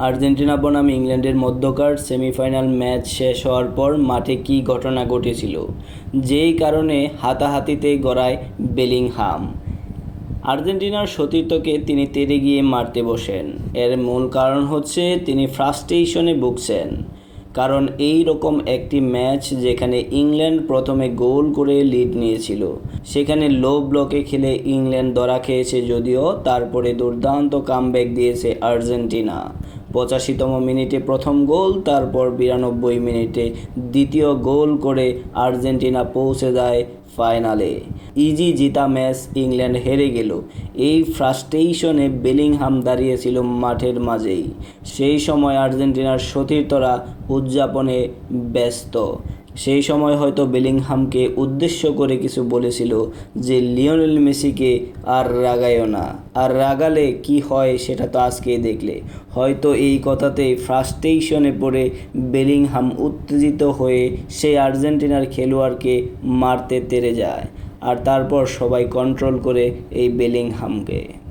Argentina বনাম ইংল্যান্ডের মধ্যকার সেমিফাইনাল ম্যাচ শেষ হওয়ার পর মাঠে কী ঘটনা ঘটেছিল, যেই কারণে হাতাহাতিতে গড়ায় বেলিংহাম। আর্জেন্টিনার সতীর্থকে তিনি তেড়ে গিয়ে মারতে বসেন। এর মূল কারণ হচ্ছে তিনি ফ্রাস্ট্রেশনে ভুগছেন। কারণ এই রকম একটি ম্যাচ যেখানে ইংল্যান্ড প্রথমে গোল করে লিড নিয়েছিল, সেখানে লো ব্লকে খেলে ইংল্যান্ড ধরা খেয়েছে যদিও, তারপরে দুর্দান্ত কামব্যাক দিয়েছে আর্জেন্টিনা। 85তম মিনিটে প্রথম গোল, তারপর 92 মিনিটে দ্বিতীয় গোল করে আর্জেন্টিনা পৌঁছে যায় ফাইনালে। ইজি জিতা ম্যাচ ইংল্যান্ড হেরে গেল। এই ফ্রাস্ট্রেশনে বেলিংহাম দাঁড়িয়েছিল মাঠের মাঝেই। সেই সময় আর্জেন্টিনার সতীর্থরা উদযাপনে ব্যস্ত। সেই সময় হয়তো বেলিংহামকে উদ্দেশ্য করে কিছু বলেছিল যে লিওনেল মেসিকে আর রাগায়ও না, আর রাগালে কি হয় সেটা তো আজকেই দেখলে। হয়তো এই কথাতেই ফ্রাস্ট্রেশনে পড়ে বেলিংহাম উত্তেজিত হয়ে সেই আর্জেন্টিনার খেলোয়াড়কে মারতে তেড়ে যায়, আর তারপর সবাই কন্ট্রোল করে এই বেলিংহামকে।